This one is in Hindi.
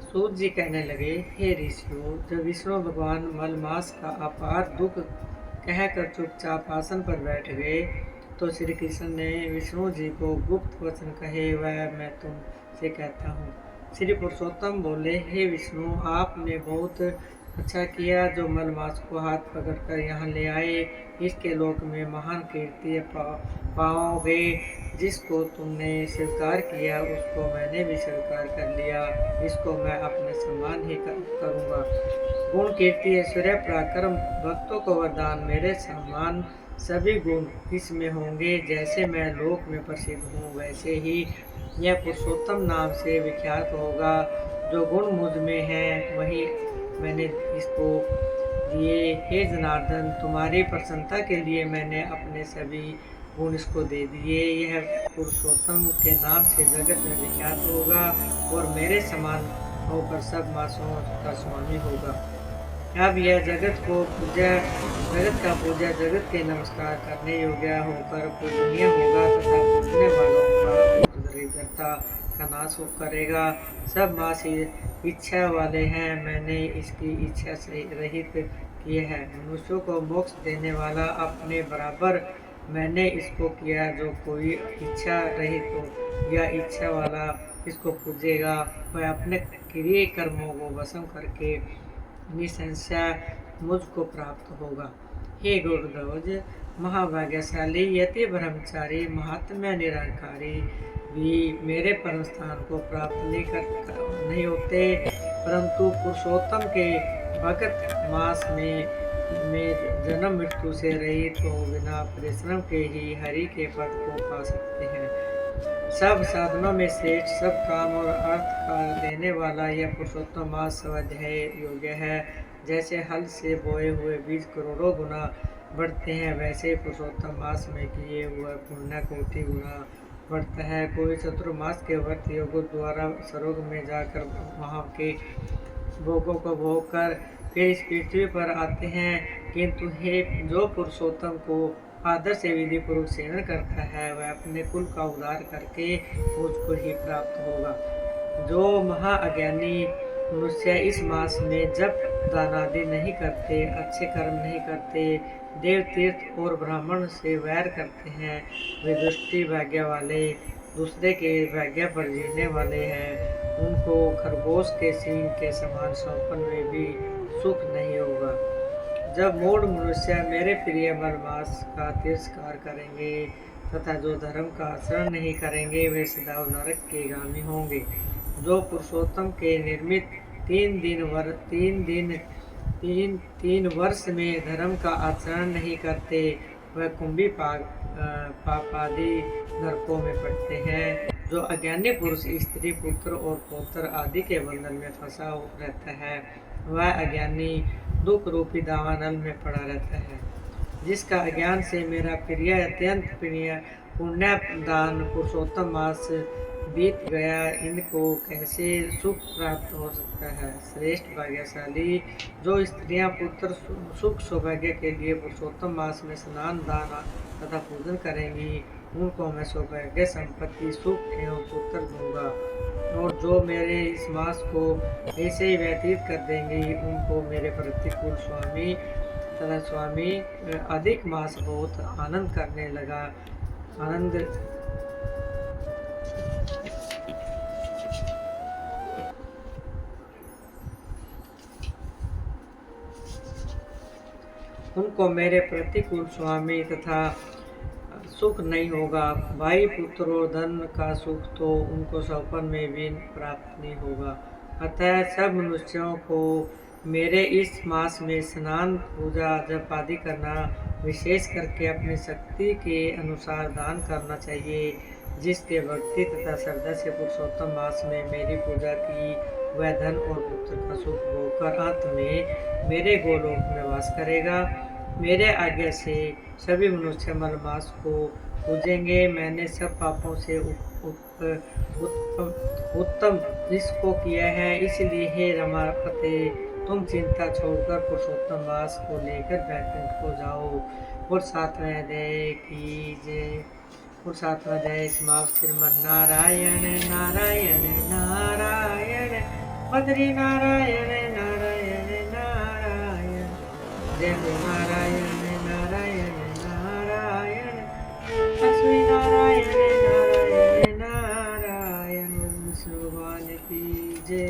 सूत जी कहने लगे, हे ऋषियों, जब विष्णु भगवान मलमास का अपार दुख कहकर चुपचाप आसन पर बैठ गए, तो श्री कृष्ण ने विष्णु जी को गुप्त वचन कहे, वह मैं तुमसे कहता हूँ। श्री पुरुषोत्तम बोले, हे विष्णु, आपने बहुत अच्छा किया जो मलमास को हाथ पकड़कर यहाँ ले आए। इसके लोक में महान कीर्ति पाओगे। जिसको तुमने स्वीकार किया उसको मैंने भी स्वीकार कर लिया। इसको मैं अपने सम्मान ही करूँगा। गुण, कीर्ति, ऐश्वर्य, पराक्रम, भक्तों को वरदान, मेरे सम्मान सभी गुण इसमें होंगे। जैसे मैं लोक में प्रसिद्ध हूँ, वैसे ही यह पुरुषोत्तम नाम से विख्यात होगा। जो गुण मुझ में हैं वही मैंने इसको दिए। हे जनार्दन, तुम्हारी प्रसन्नता के लिए मैंने अपने सभी गुण इसको दे दिए। यह पुरुषोत्तम के नाम से जगत में विख्यात होगा और मेरे समान होकर सब मासों का स्वामी होगा। अब यह जगत का पूजा, जगत के नमस्कार करने योग्य होकर पूजनीय होगा तथा पूजने वालों का दरिद्रता का नाश करेगा। सब मास इच्छा वाले हैं, मैंने इसकी इच्छा से रहित किए हैं। मनुष्यों को मोक्ष देने वाला अपने बराबर मैंने इसको किया। जो कोई इच्छा रहित हो या इच्छा वाला इसको पूजेगा, वह अपने क्रिय कर्मों को वशम करके निसंशय मुझको प्राप्त होगा। हे गुरुध्वज, महाभाग्यशाली यति ब्रह्मचारी महात्म्य निरंकारी भी मेरे परम स्थान को प्राप्त नहीं होते, परंतु पुरुषोत्तम के भगत मास में जन्म मृत्यु से रहित हो बिना परिश्रम के ही हरि के पद को पा सकते हैं। सब साधनों में श्रेष्ठ, सब काम और अर्थ का देने वाला यह पुरुषोत्तम मास स्वाध्याय योग्य है। जैसे हल से बोए हुए बीज करोड़ों गुना बढ़ते हैं, वैसे पुरुषोत्तम मास में किए हुए पुण्य कोटि गुना बढ़ता है। कोई चतुर्मास के व्रत योगों द्वारा स्वर्ग में जाकर वहाँ के भोगों को भोग कर फिर इस पृथ्वी पर आते हैं, किंतु हे जो पुरुषोत्तम को आदर से विधि पूर्वक सेवन करता है, वह अपने कुल का उद्धार करके मुझको ही प्राप्त होगा। जो महाअज्ञानी मनुष्य इस मास में जप दान आदि नहीं करते, अच्छे कर्म नहीं करते, देव तीर्थ और ब्राह्मण से वैर करते हैं, वे दृष्टि भाग्य वाले, दूसरे के भाग्य पर जीने वाले हैं। उनको खरगोश के सींग के समान सौंपन में भी सुख नहीं होगा। जब मूढ़ मनुष्य मेरे प्रिय मलमास का तिरस्कार करेंगे तथा जो धर्म का आचरण नहीं करेंगे, वे सदा नरक के गामी होंगे। जो पुरुषोत्तम के निर्मित तीन वर्ष में धर्म का आचरण नहीं करते, वह कुंभी पापादि नरकों में पड़ते हैं। जो अज्ञानी पुरुष स्त्री, पुत्र और पौत्र आदि के बंधन में फंसा रहता है, वह अज्ञानी दुख रूपी दावानल में पड़ा रहता है। जिसका अज्ञान से मेरा प्रिय अत्यंत प्रिय पुण्य दान पुरुषोत्तम मास बीत गया, इनको कैसे सुख प्राप्त हो सकता है। श्रेष्ठ भाग्यशाली जो स्त्रियां पुत्र सुख सौभाग्य के लिए पुरुषोत्तम मास में स्नान दान तथा पूजन करेंगी, उनको मैं सौभाग्य संपत्ति सुख एवं पुत्र दूंगा। और जो मेरे इस मास को ऐसे ही व्यतीत कर देंगी, उनको मेरे प्रतिकूल स्वामी अधिक मास बहुत आनंद करने लगा। उनको मेरे प्रतिकूल स्वामी तथा सुख नहीं होगा। भाई, पुत्र और धन का सुख तो उनको सौपन में भी प्राप्त नहीं होगा। अतः सब मनुष्यों को मेरे इस मास में स्नान, पूजा, जप आदि करना, विशेष करके अपनी शक्ति के अनुसार दान करना चाहिए। जिसके भक्ति तथा श्रद्धा से पुरुषोत्तम मास में मेरी पूजा की, वह धन और पुत्र का सुख भोगकर अंत में मेरे गोलोक में वास करेगा। मेरे आज्ञा से सभी मनुष्य मलमास को पूजेंगे। मैंने सब पापों से उत्तम इसको किया है, इसलिए हे रमापते, तुम चिंता छोड़कर पुरुषोत्तम मास को लेकर बैकुंठ को जाओ। पुरुषात्मा जय की जय। पुरुषात्मा जय। श्रीमन नारायण नारायण नारायण બદ્રી નારાયણ નારાયણ નારાયણ, જય હો નારાયણ નારાયણ નારાયણ, લક્ષ્મી નારાયણ નારાયણ નારાયણ, વિષ્ણુ ભગવાન કી જય.